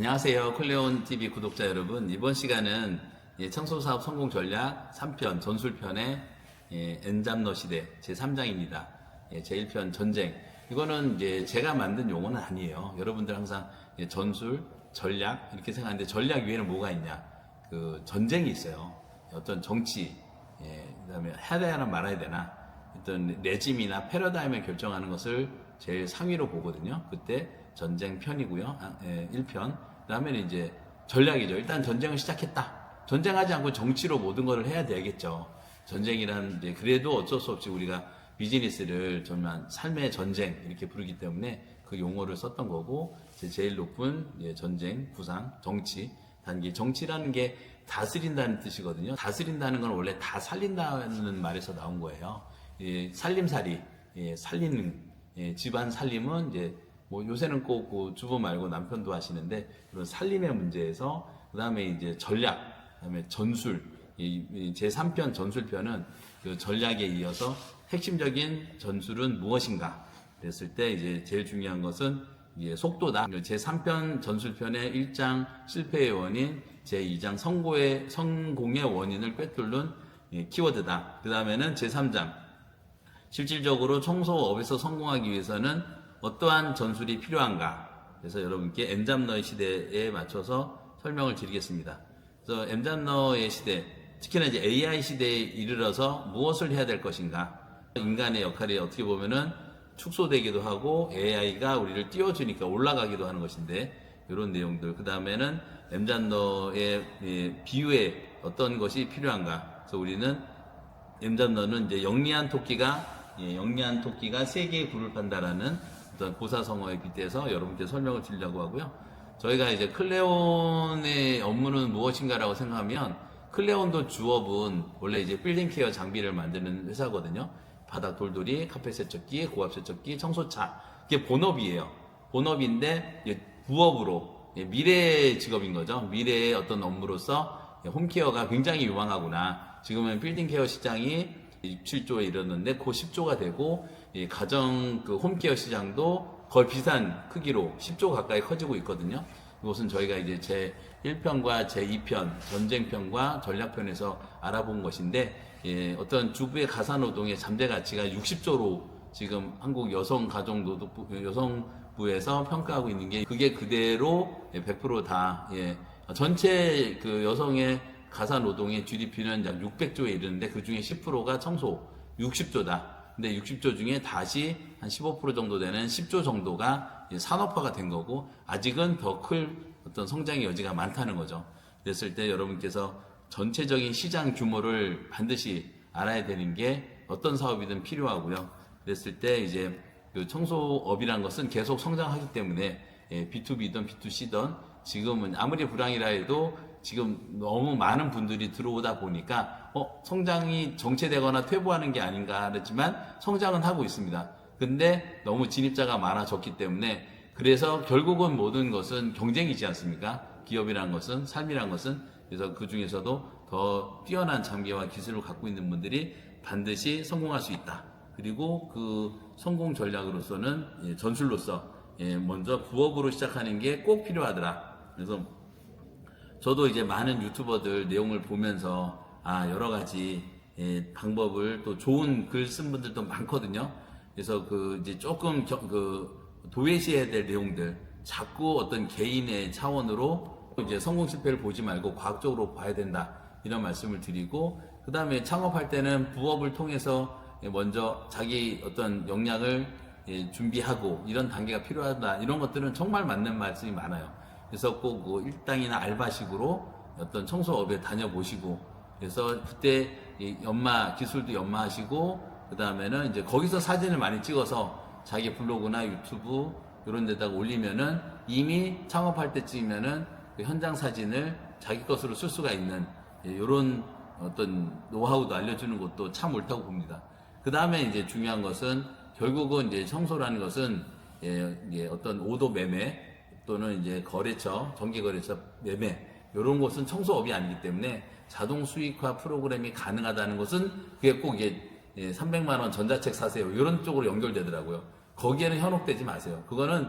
안녕하세요. 콜레온 TV 구독자 여러분. 이번 시간은 청소사업 성공 전략 3편 전술편의 엔잡러 시대 제3장입니다. 제1편 전쟁. 이거는 이제 제가 만든 용어는 아니에요. 여러분들 항상 전술, 전략 이렇게 생각하는데 전략 위에는 뭐가 있냐? 그 전쟁이 있어요. 어떤 정치, 그다음에 해야 되나 말아야 되나? 어떤 레짐이나 패러다임을 결정하는 것을 제일 상위로 보거든요. 그때 전쟁 편이고요. 1편. 그 다음에 이제 전략이죠. 일단 전쟁을 시작했다. 전쟁하지 않고 정치로 모든 걸 해야 되겠죠. 전쟁이란 이제 그래도 어쩔 수 없이 우리가 비즈니스를 정말 삶의 전쟁 이렇게 부르기 때문에 그 용어를 썼던 거고, 제일 높은 전쟁, 부상, 정치 단계. 정치라는 게 다스린다는 뜻이거든요. 다스린다는 건 원래 다 살린다는 말에서 나온 거예요. 살림살이, 살리는, 집안 살림은 이제 뭐 요새는 꼭 그 주부 말고 남편도 하시는데, 그런 살림의 문제에서 그 다음에 이제 전략, 그 다음에 전술, 제3편 전술편은 그 전략에 이어서 핵심적인 전술은 무엇인가 그랬을 때 이제 제일 중요한 것은 속도다. 제3편 전술편의 1장 실패의 원인, 제2장 성공의 원인을 꿰뚫는 키워드다. 그 다음에는 제3장 실질적으로 청소업에서 성공하기 위해서는 어떠한 전술이 필요한가. 그래서 여러분께 엔잡러의 시대에 맞춰서 설명을 드리겠습니다. 그래서 엔잡러의 시대, 특히나 이제 AI 시대에 이르러서 무엇을 해야 될 것인가. 인간의 역할이 어떻게 보면은 축소되기도 하고 AI가 우리를 띄워주니까 올라가기도 하는 것인데, 이런 내용들. 그 다음에는 엔잡러의 비유에 어떤 것이 필요한가. 그래서 우리는 엔잡러는 이제 영리한 토끼가 세계의 불을 판다라는 어떤 고사성어에 빗대서 여러분께 설명을 드리려고 하고요. 저희가 이제 클레온의 업무는 무엇인가라고 생각하면, 클레온도 주업은 원래 이제 빌딩 케어 장비를 만드는 회사거든요. 바닥 돌돌이, 카펫 세척기, 고압 세척기, 청소차. 이게 본업이에요. 본업인데 부업으로 미래의 직업인 거죠. 미래의 어떤 업무로서 홈케어가 굉장히 유망하구나. 지금은 빌딩 케어 시장이 7조에 이르렀는데 그 10조가 되고, 가정 그 홈케어 시장도 거의 비슷한 크기로 10조 가까이 커지고 있거든요. 이것은 저희가 이제 제 1편과 제 2편 전쟁편과 전략편에서 알아본 것인데, 어떤 주부의 가사노동의 잠재 가치가 60조로 지금 한국 여성부에서 평가하고 있는 게, 그게 그대로 100%다 전체 그 여성의 가사노동의 GDP는 약 600조에 이르는데 그 중에 10%가 청소 60조다. 근데 60조 중에 다시 한 15% 정도 되는 10조 정도가 산업화가 된 거고, 아직은 더 클 어떤 성장의 여지가 많다는 거죠. 그랬을 때 여러분께서 전체적인 시장 규모를 반드시 알아야 되는 게 어떤 사업이든 필요하고요. 그랬을 때 이제 그 청소업이라는 것은 계속 성장하기 때문에 B2B든 B2C든 지금은 아무리 불황이라 해도 지금 너무 많은 분들이 들어오다 보니까 성장이 정체되거나 퇴보하는 게 아닌가 하지만 성장은 하고 있습니다. 근데 너무 진입자가 많아졌기 때문에, 그래서 결국은 모든 것은 경쟁이지 않습니까? 기업이라는 것은, 삶이라는 것은. 그래서 그 중에서도 더 뛰어난 장비와 기술을 갖고 있는 분들이 반드시 성공할 수 있다. 그리고 그 성공 전략으로서는 전술로서 먼저 부업으로 시작하는 게 꼭 필요하더라. 그래서 저도 이제 많은 유튜버들 내용을 보면서 여러 가지 방법을, 또 좋은 글 쓴 분들도 많거든요. 그래서 그 이제 조금 도외시해야 될 내용들, 자꾸 어떤 개인의 차원으로 이제 성공 실패를 보지 말고 과학적으로 봐야 된다, 이런 말씀을 드리고, 그 다음에 창업할 때는 부업을 통해서 먼저 자기 어떤 역량을 준비하고 이런 단계가 필요하다, 이런 것들은 정말 맞는 말씀이 많아요. 그래서 꼭 일당이나 알바식으로 어떤 청소업에 다녀보시고, 그래서 그때 기술도 연마하시고, 그 다음에는 이제 거기서 사진을 많이 찍어서 자기 블로그나 유튜브 이런 데다가 올리면은, 이미 창업할 때쯤이면은 그 현장 사진을 자기 것으로 쓸 수가 있는 이런 어떤 노하우도 알려주는 것도 참 옳다고 봅니다. 그 다음에 이제 중요한 것은, 결국은 이제 청소라는 것은 어떤 오도 매매 또는 이제 거래처, 정기거래처 매매, 이런 것은 청소업이 아니기 때문에 자동 수익화 프로그램이 가능하다는 것은, 그게 꼭 300만 원 전자책 사세요, 이런 쪽으로 연결되더라고요. 거기에는 현혹되지 마세요. 그거는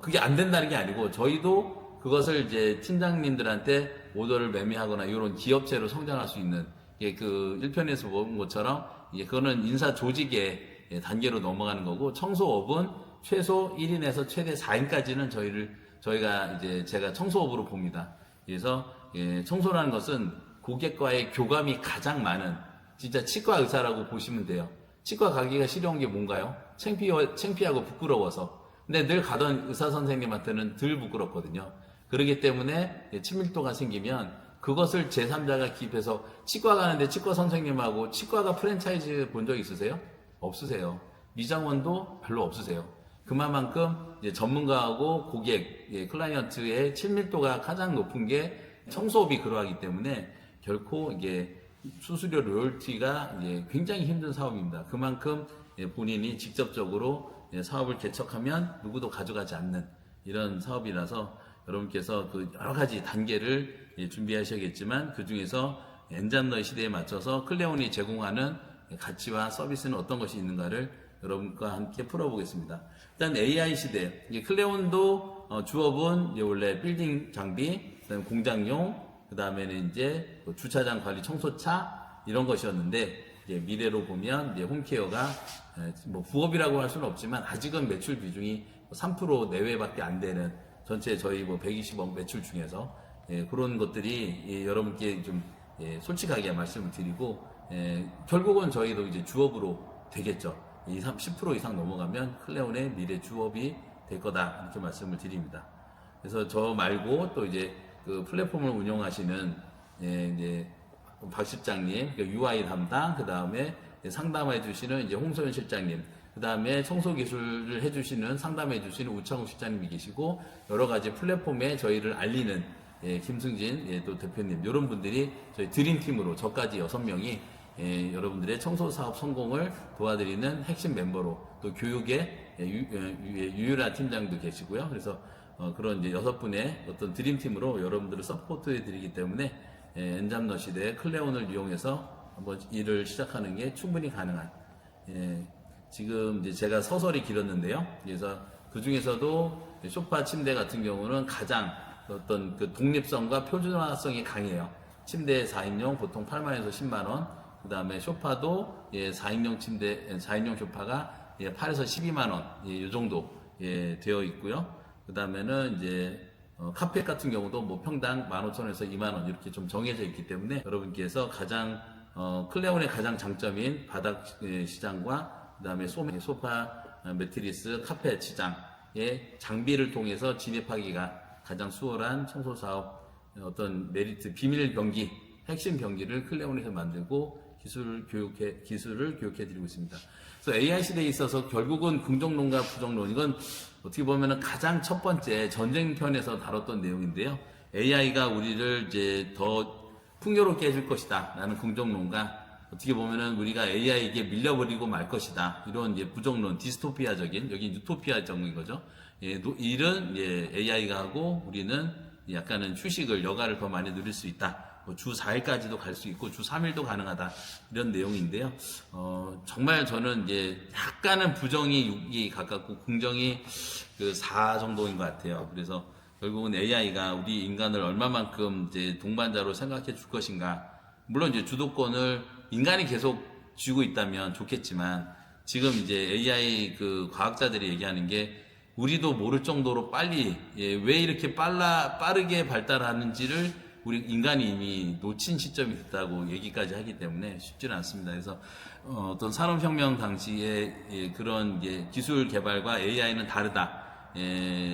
그게 안 된다는 게 아니고, 저희도 그것을 이제 팀장님들한테 오더를 매매하거나 이런 기업체로 성장할 수 있는 그 1편에서 본 것처럼 그거는 인사 조직의 단계로 넘어가는 거고, 청소업은 최소 1인에서 최대 4인까지는 저희가 이제 제가 청소업으로 봅니다. 그래서 청소라는 것은 고객과의 교감이 가장 많은 진짜 치과 의사라고 보시면 돼요. 치과 가기가 싫어온 게 뭔가요? 창피하고 부끄러워서. 근데 늘 가던 의사 선생님한테는 덜 부끄럽거든요. 그렇기 때문에 친밀도가 생기면 그것을 제3자가 기입해서 치과 가는데 치과 선생님하고 치과가 프랜차이즈 본 적 있으세요? 없으세요. 미장원도 별로 없으세요. 그만큼 전문가하고 고객, 클라이언트의 친밀도가 가장 높은 게 청소업이 그러하기 때문에 결코 이게 수수료 로열티가 굉장히 힘든 사업입니다. 그만큼 본인이 직접적으로 사업을 개척하면 누구도 가져가지 않는 이런 사업이라서 여러분께서 그 여러 가지 단계를 준비하셔야겠지만, 그 중에서 엔잡너의 시대에 맞춰서 클레온이 제공하는 가치와 서비스는 어떤 것이 있는가를 여러분과 함께 풀어보겠습니다. 일단 AI 시대, 클레온도 주업은 원래 빌딩 장비, 그다음에 공장용, 그 다음에는 이제 주차장 관리 청소차 이런 것이었는데, 미래로 보면 홈케어가 뭐 부업이라고 할 수는 없지만 아직은 매출 비중이 3% 내외밖에 안 되는 전체 저희 120억 매출 중에서 그런 것들이 여러분께 좀 솔직하게 말씀을 드리고, 결국은 저희도 이제 주업으로 되겠죠. 10% 이상 넘어가면 클레온의 미래 주업이 될 거다, 이렇게 말씀을 드립니다. 그래서 저 말고 또 이제 그 플랫폼을 운영하시는 이제 박 실장님, UI 담당, 그 다음에 상담해 주시는 이제 홍소연 실장님, 그 다음에 청소 기술을 해주시는 상담해 주시는 우창우 실장님이 계시고, 여러 가지 플랫폼에 저희를 알리는 김승진 또 대표님, 이런 분들이 저희 드림팀으로 저까지 6명이 여러분들의 청소 사업 성공을 도와드리는 핵심 멤버로, 또 교육의 유일한 팀장도 계시고요. 그래서 그런 이제 6분의 어떤 드림팀으로 여러분들을 서포트해 드리기 때문에 엔잡너 시대의 클레온을 이용해서 한번 일을 시작하는 게 충분히 가능한, 지금 이제 제가 서설이 길었는데요. 그래서 그 중에서도 소파 침대 같은 경우는 가장 어떤 그 독립성과 표준화성이 강해요. 침대 4인용 보통 8만원에서 10만원, 그 다음에 소파도 4인용 침대, 4인용 소파가 8에서 12만원, 이 정도 되어 있고요. 그 다음에는 이제 카펫 같은 경우도 뭐 평당 15,000원에서 2만원 이렇게 좀 정해져 있기 때문에 여러분께서 가장 클레온의 가장 장점인 바닥 시장과 그 다음에 소파, 매트리스, 카펫 시장의 장비를 통해서 진입하기가 가장 수월한 청소사업 어떤 메리트, 비밀 병기, 핵심 병기를 클레온에서 만들고 기술을 교육해 드리고 있습니다. 그래서 AI 시대에 있어서 결국은 긍정론과 부정론, 이건 어떻게 보면 가장 첫 번째 전쟁편에서 다뤘던 내용인데요. AI가 우리를 이제 더 풍요롭게 해줄 것이다 라는 긍정론과, 어떻게 보면은 우리가 AI에게 밀려버리고 말 것이다, 이런 이제 부정론, 디스토피아적인, 여기 유토피아적인 거죠. 일은 AI가 하고 우리는 약간은 휴식을, 여가를 더 많이 누릴 수 있다. 주 4일까지도 갈 수 있고 주 3일도 가능하다, 이런 내용인데요. 정말 저는 이제 약간은 부정이 6이 가깝고 긍정이 그 4 정도인 것 같아요. 그래서 결국은 AI가 우리 인간을 얼마만큼 이제 동반자로 생각해 줄 것인가. 물론 이제 주도권을 인간이 계속 쥐고 있다면 좋겠지만, 지금 이제 AI 그 과학자들이 얘기하는 게 우리도 모를 정도로 빨리, 왜 이렇게 빠르게 발달하는지를 우리 인간이 이미 놓친 시점이 됐다고 얘기까지 하기 때문에 쉽지는 않습니다. 그래서 어떤 산업혁명 당시에 그런 기술 개발과 AI는 다르다.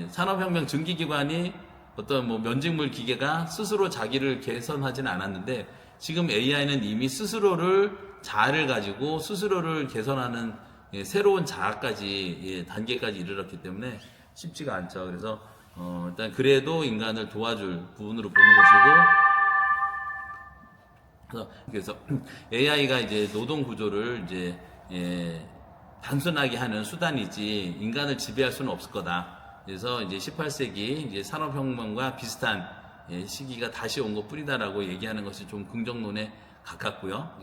산업혁명 증기기관이 어떤 뭐 면직물 기계가 스스로 자기를 개선하지는 않았는데, 지금 AI는 이미 스스로를, 자아를 가지고 스스로를 개선하는 새로운 자아까지, 단계까지 이르렀기 때문에 쉽지가 않죠. 그래서 일단 그래도 인간을 도와줄 부분으로 보는 것이고, 그래서 AI가 이제 노동 구조를 이제 단순하게 하는 수단이지 인간을 지배할 수는 없을 거다. 그래서 이제 18세기 이제 산업혁명과 비슷한 시기가 다시 온 것 뿐이다라고 얘기하는 것이 좀 긍정론에 가깝고요.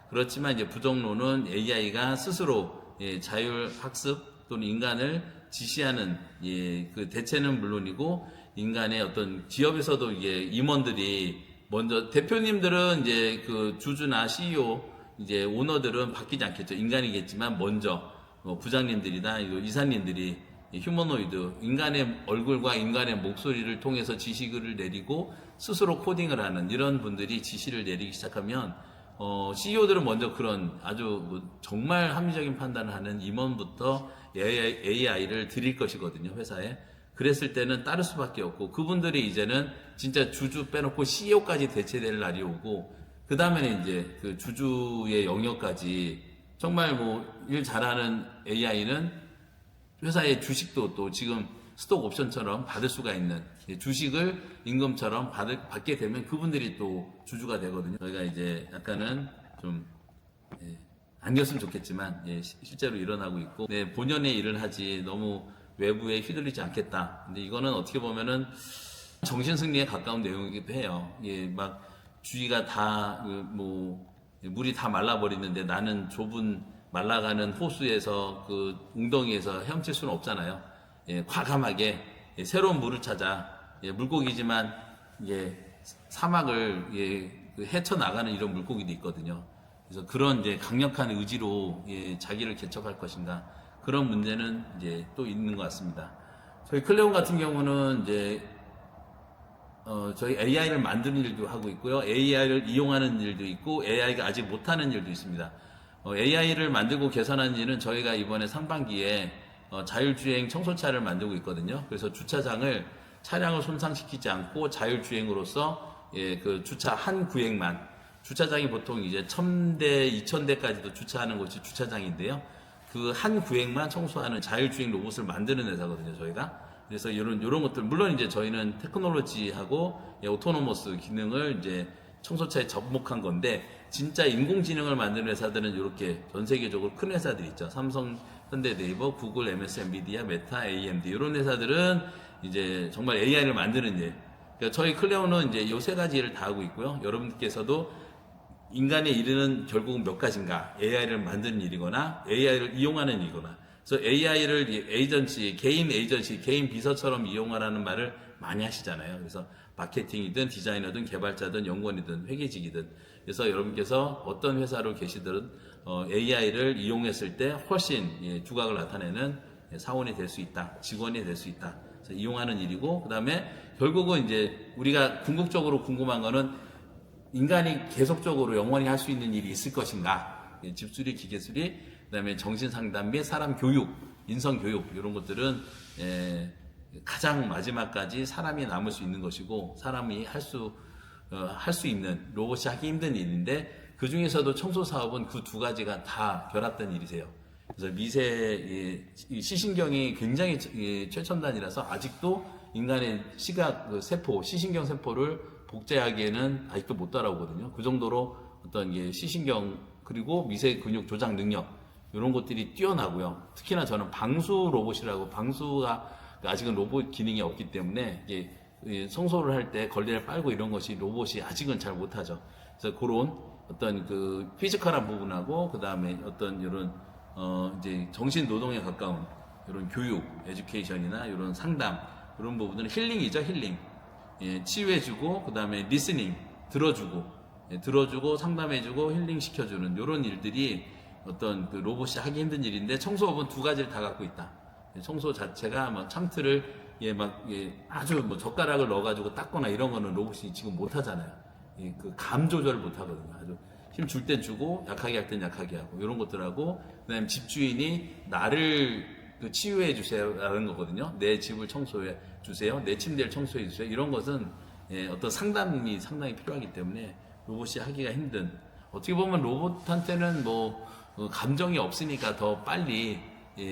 그렇지만 이제 부정론은 AI가 스스로 자율학습 또는 인간을 지시하는 그 대체는 물론이고, 인간의 어떤 기업에서도 이게 임원들이 먼저 대표님들은 이제 그 주주나 CEO 이제 오너들은 바뀌지 않겠죠. 인간이겠지만 먼저 부장님들이나 이사님들이 휴머노이드 인간의 얼굴과 인간의 목소리를 통해서 지시를 내리고 스스로 코딩을 하는 이런 분들이 지시를 내리기 시작하면 CEO들은 먼저 그런 아주 정말 합리적인 판단을 하는 임원부터 AI를 드릴 것이거든요, 회사에. 그랬을 때는 따를 수밖에 없고, 그분들이 이제는 진짜 주주 빼놓고 CEO까지 대체될 날이 오고, 그 다음에는 이제 그 주주의 영역까지 정말 일 잘하는 AI는 회사의 주식도 또 지금 스톡 옵션처럼 받을 수가 있는 주식을 임금처럼 받게 되면 그분들이 또 주주가 되거든요. 저희가 이제 약간은 좀 아니었으면 좋겠지만 실제로 일어나고 있고 본연의 일을 하지 너무 외부에 휘둘리지 않겠다. 근데 이거는 어떻게 보면은 정신승리에 가까운 내용이기도 해요. 막 주위가 다 물이 다 말라버리는데 나는 좁은 말라가는 호수에서 그 웅덩이에서 헤엄칠 수는 없잖아요. 과감하게 새로운 물을 찾아 물고기지만 사막을 헤쳐나가는 이런 물고기도 있거든요. 그래서 그런 이제 강력한 의지로 자기를 개척할 것인가 그런 문제는 이제 또 있는 것 같습니다. 저희 클레온 같은 경우는 이제 저희 AI를 만드는 일도 하고 있고요. AI를 이용하는 일도 있고 AI가 아직 못하는 일도 있습니다. AI를 만들고 개선하는 일은 저희가 이번에 상반기에 자율주행 청소차를 만들고 있거든요. 그래서 주차장을 차량을 손상시키지 않고 자율주행으로서 그 주차 한 구획만 주차장이 보통 이제 1000대, 2000대까지도 주차하는 곳이 주차장인데요. 그 한 구획만 청소하는 자율주행 로봇을 만드는 회사거든요, 저희가. 그래서 이런 것들, 물론 이제 저희는 테크놀로지하고 오토노머스 기능을 이제 청소차에 접목한 건데, 진짜 인공지능을 만드는 회사들은 이렇게 전 세계적으로 큰 회사들이 있죠. 삼성, 현대네이버, 구글, MS, 엔비디아, 메타, AMD 이런 회사들은 이제 정말 AI를 만드는 일. 그러니까 저희 클레오는 이제 이 세 가지 일을 다 하고 있고요. 여러분께서도 인간의 일은 결국은 몇 가지인가? AI를 만드는 일이거나 AI를 이용하는 일이거나. 그래서 AI를 개인 에이전시, 개인 비서처럼 이용하라는 말을 많이 하시잖아요. 그래서 마케팅이든 디자이너든 개발자든 연구원이든 회계직이든. 그래서 여러분께서 어떤 회사로 계시든 AI를 이용했을 때 훨씬 두각을 나타내는 사원이 될 수 있다. 직원이 될 수 있다. 그래서 이용하는 일이고, 그 다음에 결국은 이제 우리가 궁극적으로 궁금한 거는 인간이 계속적으로 영원히 할 수 있는 일이 있을 것인가. 집수리, 기계수리, 그 다음에 정신상담 및 사람 교육, 인성교육 이런 것들은 가장 마지막까지 사람이 남을 수 있는 것이고 사람이 할 수 있는 로봇이 하기 힘든 일인데 그 중에서도 청소 사업은 그 두 가지가 다 결합된 일이세요. 그래서 시신경이 굉장히 최첨단이라서 아직도 인간의 시각 세포, 시신경 세포를 복제하기에는 아직도 못 따라오거든요. 그 정도로 어떤 시신경 그리고 미세 근육 조작 능력 이런 것들이 뛰어나고요. 특히나 저는 방수 로봇이라고 방수가 아직은 로봇 기능이 없기 때문에 청소를 할 때 걸레를 빨고 이런 것이 로봇이 아직은 잘 못하죠. 그래서 그런 어떤 그 피지컬한 부분하고 그 다음에 어떤 이런 이제 정신 노동에 가까운 이런 교육, 에듀케이션이나 이런 상담 이런 부분들은 힐링이죠, 힐링. 치유해주고 그 다음에 리스닝, 들어주고 상담해주고 힐링시켜주는 이런 일들이 어떤 그 로봇이 하기 힘든 일인데 청소업은 두 가지를 다 갖고 있다. 청소 자체가 참틀을 아주 젓가락을 넣어가지고 닦거나 이런 거는 로봇이 지금 못 하잖아요. 그 감 조절을 못 하거든요. 아주 힘 줄 땐 주고 약하게 할 땐 약하게 하고 이런 것들하고 그다음에 집주인이 나를 치유해 주세요라는 거거든요. 내 집을 청소해 주세요. 내 침대를 청소해 주세요. 이런 것은 어떤 상담이 상당히 필요하기 때문에 로봇이 하기가 힘든. 어떻게 보면 로봇한테는 감정이 없으니까 더 빨리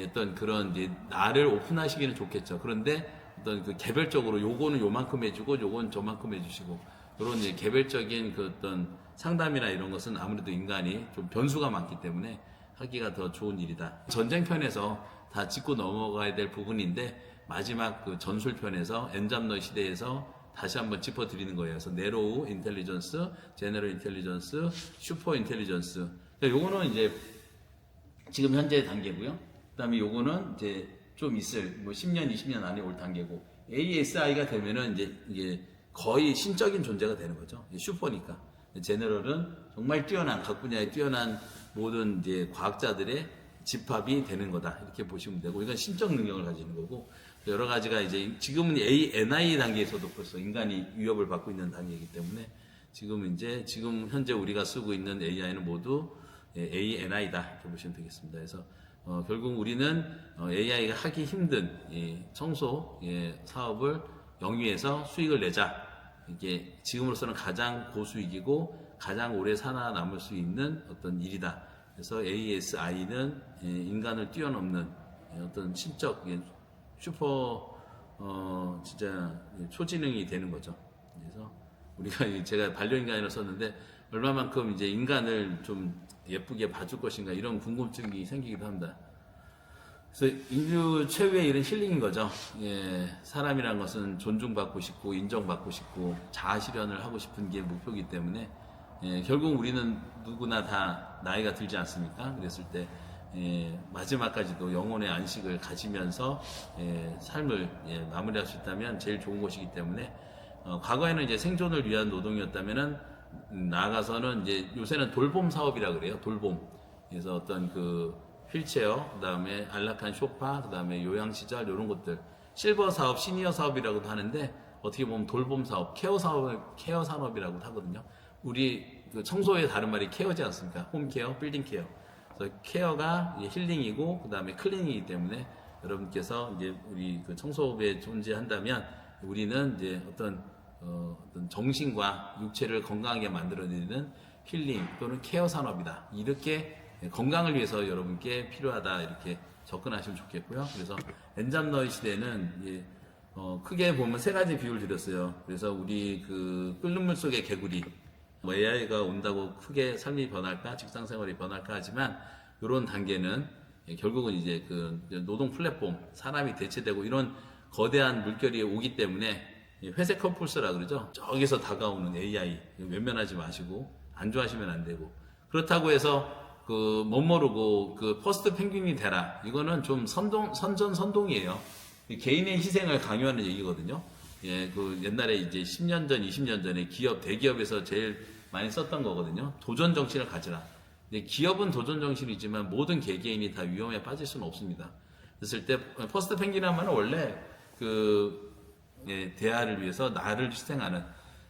어떤 그런 나를 오픈하시기는 좋겠죠. 그런데 어떤 그 개별적으로 요거는 요만큼 해주고 요건 저만큼 해주시고 그런 개별적인 그 어떤 상담이나 이런 것은 아무래도 인간이 좀 변수가 많기 때문에 하기가 더 좋은 일이다. 전쟁편에서 다 짚고 넘어가야 될 부분인데 마지막 그 전술편에서 엔잡너 시대에서 다시 한번 짚어드리는 거예요. 그래서 네로우 인텔리전스, 제너럴 인텔리전스, 슈퍼 인텔리전스. 요거는 이제 지금 현재 단계고요. 그 다음에 요거는 이제 좀 있을 10년, 20년 안에 올 단계고 ASI가 되면은 이제 이게 거의 신적인 존재가 되는 거죠. 슈퍼니까. 제너럴은 정말 뛰어난, 각 분야에 뛰어난 모든 이제 과학자들의 집합이 되는 거다. 이렇게 보시면 되고, 이건 신적 능력을 가지는 거고, 여러 가지가 이제 지금은 ANI 단계에서도 벌써 인간이 위협을 받고 있는 단계이기 때문에 지금 현재 우리가 쓰고 있는 AI는 모두 ANI다. 이렇게 보시면 되겠습니다. 그래서 결국 우리는 AI가 하기 힘든 청소 사업을 영위해서 수익을 내자. 이게 지금으로서는 가장 고수익이고 가장 오래 살아남을 수 있는 어떤 일이다. 그래서 ASI는 인간을 뛰어넘는 어떤 신적 슈퍼 진짜 초지능이 되는 거죠. 그래서 우리가 제가 반려인간이라 썼는데 얼마만큼 이제 인간을 좀 예쁘게 봐줄 것인가 이런 궁금증이 생기기도 합니다. 그래서 인류 최후의 일은 힐링인 거죠. 사람이란 것은 존중받고 싶고 인정받고 싶고 자아 실현을 하고 싶은 게 목표이기 때문에 결국 우리는 누구나 다 나이가 들지 않습니까? 그랬을 때 마지막까지도 영혼의 안식을 가지면서 삶을 마무리할 수 있다면 제일 좋은 것이기 때문에 과거에는 이제 생존을 위한 노동이었다면은 나아가서는 이제 요새는 돌봄 사업이라 그래요. 돌봄. 그래서 어떤 그 휠체어, 그다음에 안락한 소파, 그다음에 요양시설 이런 것들 실버 사업, 시니어 사업이라고도 하는데 어떻게 보면 돌봄 사업, 케어 산업이라고도 하거든요. 우리 그 청소의 다른 말이 케어지 않습니까? 홈케어, 빌딩 케어. 그래서 케어가 힐링이고 그다음에 클리닝이기 때문에 여러분께서 이제 우리 그 청소업에 존재한다면 우리는 이제 어떤 정신과 육체를 건강하게 만들어내는 힐링 또는 케어 산업이다. 이렇게 건강을 위해서 여러분께 필요하다. 이렇게 접근하시면 좋겠고요. 그래서 엔잡너의 시대는 크게 보면 세 가지 비유를 드렸어요. 그래서 우리 그 끓는 물 속의 개구리, AI가 온다고 크게 삶이 변할까, 직장 생활이 변할까 하지만 이런 단계는 결국은 이제 그 노동 플랫폼, 사람이 대체되고 이런 거대한 물결이 오기 때문에 회색 컴플스라 그러죠. 저기서 다가오는 AI 외면하지 마시고 안 좋아하시면 안 되고 그렇다고 해서 그 못 모르고 그 퍼스트 펭귄이 되라. 이거는 좀 선동이에요. 개인의 희생을 강요하는 얘기거든요. 그 옛날에 이제 10년 전, 20년 전에 대기업에서 제일 많이 썼던 거거든요. 도전 정신을 가지라. 기업은 도전 정신이지만 모든 개개인이 다 위험에 빠질 수는 없습니다. 그랬을 때 퍼스트 펭귄 하면 원래 대화를 위해서 나를 희생하는.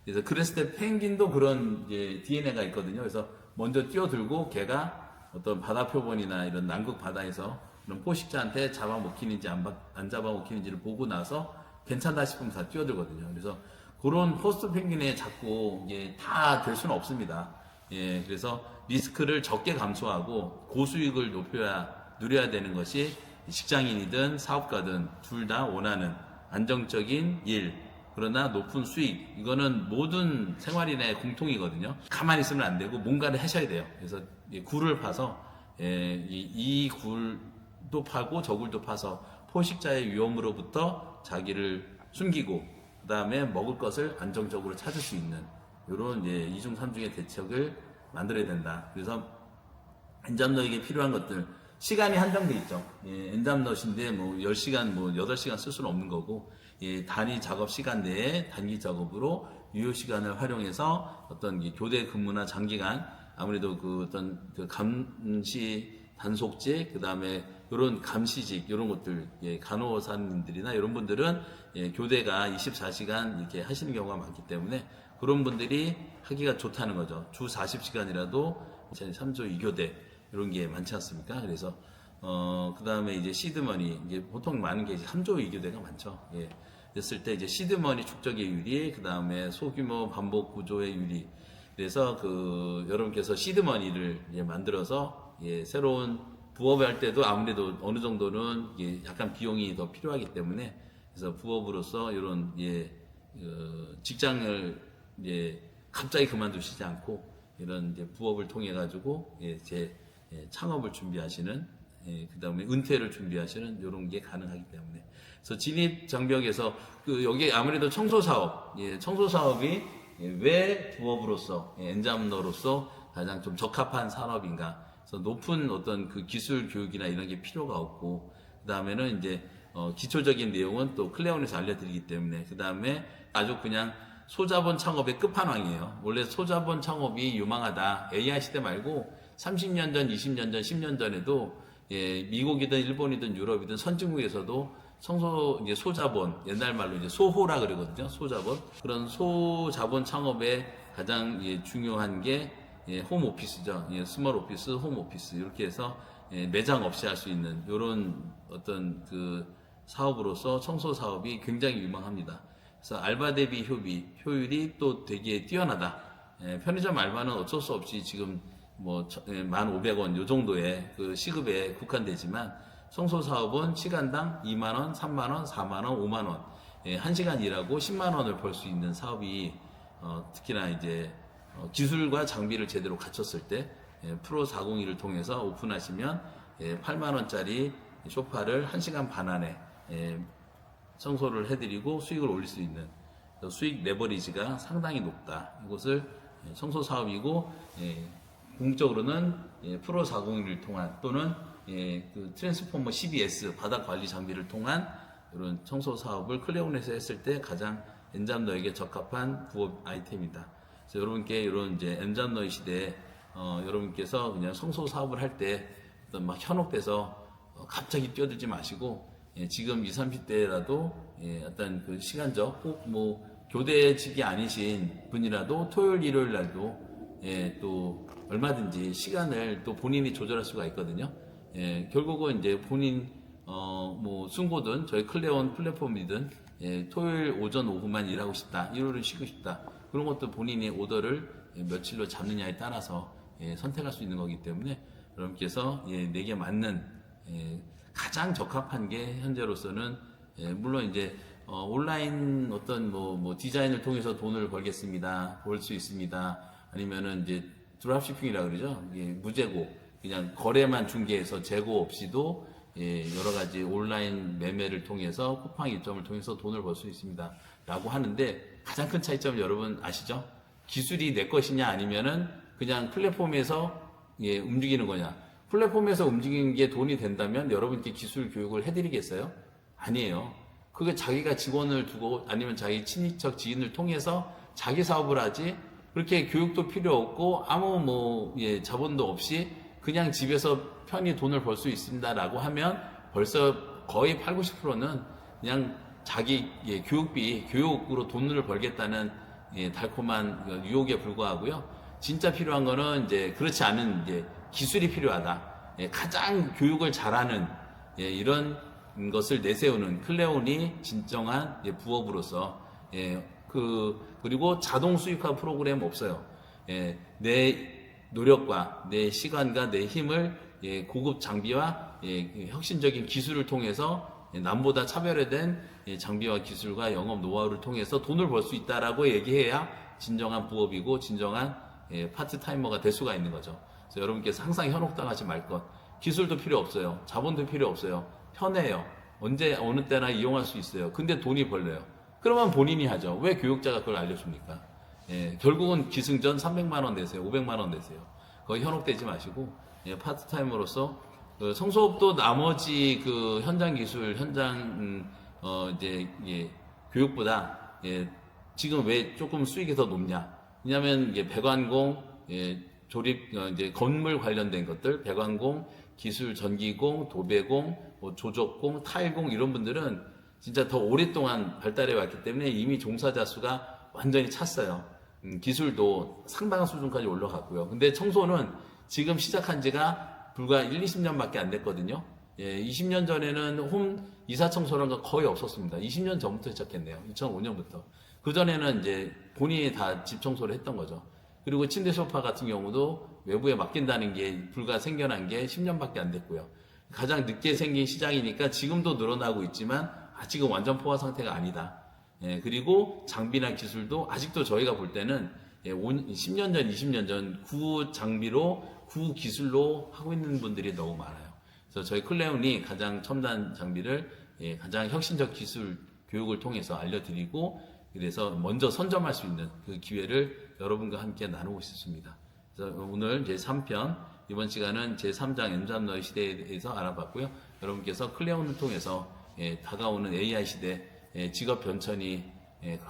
그래서 그랬을 때 펭귄도 그런 DNA가 있거든요. 그래서 먼저 뛰어들고 걔가 어떤 바다 표본이나 이런 남극 바다에서 이런 포식자한테 잡아먹히는지 안 잡아먹히는지를 보고 나서 괜찮다 싶으면 다 뛰어들거든요. 그래서 그런 포스트 펭귄에 자꾸 다 될 수는 없습니다. 그래서 리스크를 적게 감소하고 고수익을 누려야 되는 것이 직장인이든 사업가든 둘 다 원하는 안정적인 일, 그러나 높은 수익, 이거는 모든 생활인의 공통이거든요. 가만히 있으면 안 되고 뭔가를 하셔야 돼요. 그래서 굴을 파서 이 굴도 파고 저 굴도 파서 포식자의 위험으로부터 자기를 숨기고 그 다음에 먹을 것을 안정적으로 찾을 수 있는 이런 이중 삼중의 대책을 만들어야 된다. 그래서 엔잡너에게 필요한 것들, 시간이 한정돼 있죠. 엔잡너신데 뭐 10시간, 뭐 8시간 쓸 수는 없는 거고, 단위 작업 시간 내에 단기 작업으로 유효 시간을 활용해서 어떤 교대 근무나 장기간, 아무래도 그 어떤 그 감시 단속직, 그 다음에 이런 감시직, 이런 것들, 간호사님들이나 이런 분들은 교대가 24시간 이렇게 하시는 경우가 많기 때문에 그런 분들이 하기가 좋다는 거죠. 주 40시간이라도 3조 2교대 이런 게 많지 않습니까? 그래서 그 다음에 이제 시드머니, 이제 보통 많은 게 이제 3조 2교대가 많죠. 됐을 때 이제 시드머니 축적의 유리, 그 다음에 소규모 반복 구조의 유리. 그래서 여러분께서 시드머니를 만들어서 새로운 부업을 할 때도 아무래도 어느 정도는 약간 비용이 더 필요하기 때문에 그래서 부업으로서 이런 직장을 갑자기 그만두시지 않고 이런 부업을 통해 가지고 창업을 준비하시는, 그 다음에 은퇴를 준비하시는 이런 게 가능하기 때문에 그래서 진입 장벽에서 여기 아무래도 청소 사업이 왜 부업으로서 엔잡너로서 가장 좀 적합한 산업인가. 그래서 높은 어떤 그 기술 교육이나 이런 게 필요가 없고, 그 다음에는 이제 기초적인 내용은 또 클레온에서 알려드리기 때문에, 그 다음에 아주 그냥 소자본 창업의 끝판왕이에요. 원래 소자본 창업이 유망하다. AI 시대 말고 30년 전, 20년 전, 10년 전에도 미국이든 일본이든 유럽이든 선진국에서도 이제 소자본, 옛날 말로 이제 소호라 그러거든요. 소자본. 그런 소자본 창업에 가장 중요한 게 홈오피스죠. 스몰 오피스, 홈오피스. 이렇게 해서 매장 없이 할 수 있는 이런 어떤 그 사업으로서 청소 사업이 굉장히 유망합니다. 그래서 알바 대비 효율이 또 되게 뛰어나다. 편의점 알바는 어쩔 수 없이 지금 뭐 1,500원 요 정도의 그 시급에 국한되지만, 청소 사업은 시간당 2만원, 3만원, 4만원, 5만원, 1시간 일하고 10만원을 벌 수 있는 사업이, 특히나 이제 기술과 장비를 제대로 갖췄을 때 프로 401을 통해서 오픈하시면 8만원짜리 소파를 1시간 반 안에 청소를 해드리고 수익을 올릴 수 있는 수익 레버리지가 상당히 높다. 이것을 청소 사업이고, 공적으로는 프로 401을 통한 또는 그 트랜스포머 CBS 바닥 관리 장비를 통한 이런 청소 사업을 클레온에서 했을 때 가장 엔잡너에게 적합한 부업 아이템이다. 그래서 여러분께 이런 이제 엔잡너의 시대에 여러분께서 그냥 청소 사업을 할 때 어떤 막 현혹돼서 갑자기 뛰어들지 마시고, 지금 20, 30대라도 어떤 그 시간적 꼭 뭐 교대직이 아니신 분이라도 토요일, 일요일 날도 또 얼마든지 시간을 또 본인이 조절할 수가 있거든요. 결국은 이제 본인 뭐 순고든 저희 클레온 플랫폼이든 토요일 오전 오후만 일하고 싶다, 일요일은 쉬고 싶다, 그런 것도 본인이 오더를 며칠로 잡느냐에 따라서 선택할 수 있는 거기 때문에 여러분께서 내게 맞는 가장 적합한 게 현재로서는 물론 이제 온라인 어떤 뭐 디자인을 통해서 돈을 벌겠습니다, 벌 수 있습니다, 아니면은 이제 드랍시핑이라 그러죠. 무재고 그냥 거래만 중개해서 재고 없이도 여러 가지 온라인 매매를 통해서 쿠팡 일점을 통해서 돈을 벌 수 있습니다 라고 하는데, 가장 큰 차이점 여러분 아시죠? 기술이 내 것이냐 아니면은 그냥 플랫폼에서 움직이는 거냐. 플랫폼에서 움직이는 게 돈이 된다면 여러분께 기술 교육을 해드리겠어요? 아니에요. 그게 자기가 직원을 두고 아니면 자기 친인척 지인을 통해서 자기 사업을 하지, 그렇게 교육도 필요 없고 아무 자본도 없이 그냥 집에서 편히 돈을 벌 수 있습니다라고 하면 벌써 거의 8, 90%는 그냥 자기 교육으로 돈을 벌겠다는 달콤한 유혹에 불과하고요. 진짜 필요한 거는 이제 그렇지 않은 기술이 필요하다. 가장 교육을 잘하는 이런 것을 내세우는 클레온이 진정한 부업으로서, 그리고 자동 수익화 프로그램 없어요. 내 노력과 내 시간과 내 힘을 고급 장비와 혁신적인 기술을 통해서 남보다 차별화된 장비와 기술과 영업 노하우를 통해서 돈을 벌 수 있다라고 얘기해야 진정한 부업이고 진정한 파트타이머가 될 수가 있는 거죠. 그래서 여러분께서 항상 현혹당하지 말 것. 기술도 필요 없어요. 자본도 필요 없어요. 편해요. 언제 어느 때나 이용할 수 있어요. 근데 돈이 벌려요. 그러면 본인이 하죠. 왜 교육자가 그걸 알려줍니까? 결국은 기승전 300만 원 내세요. 500만 원 내세요. 거기 현혹되지 마시고 파트타이머로서 성소업도 나머지 그 현장 기술, 현장 교육보다 지금 왜 조금 수익이 더 높냐? 왜냐하면 배관공, 조립 건물 관련된 것들, 배관공, 기술 전기공, 도배공, 조적공, 타일공 이런 분들은 진짜 더 오랫동안 발달해 왔기 때문에 이미 종사자 수가 완전히 찼어요. 기술도 상당한 수준까지 올라갔고요. 근데 청소는 지금 시작한 지가 불과 1, 20년밖에 안 됐거든요. 20년 전에는 홈 이사 청소라는 거 거의 없었습니다. 20년 전부터 시작했네요. 2005년부터. 그전에는 이제 본인이 다 집 청소를 했던 거죠. 그리고 침대 소파 같은 경우도 외부에 맡긴다는 게 불과 생겨난 게 10년밖에 안 됐고요. 가장 늦게 생긴 시장이니까 지금도 늘어나고 있지만 아직은 완전 포화 상태가 아니다. 그리고 장비나 기술도 아직도 저희가 볼 때는 10년 전, 20년 전 구 장비로, 구 기술로 하고 있는 분들이 너무 많아요. 그래서 저희 클레온이 가장 첨단 장비를 가장 혁신적 기술 교육을 통해서 알려드리고, 그래서 먼저 선점할 수 있는 그 기회를 여러분과 함께 나누고 있습니다. 그래서 오늘 제3편, 이번 시간은 제3장 엔잡너의 시대에 대해서 알아봤고요. 여러분께서 클레온을 통해서 다가오는 AI 시대 직업 변천이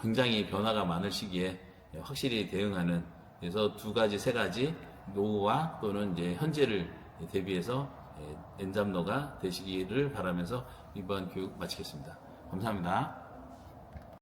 굉장히 변화가 많을 시기에 확실히 대응하는, 그래서 두 가지 세 가지 노후와 또는 이제 현재를 대비해서 엔잡러가 되시기를 바라면서 이번 교육 마치겠습니다. 감사합니다.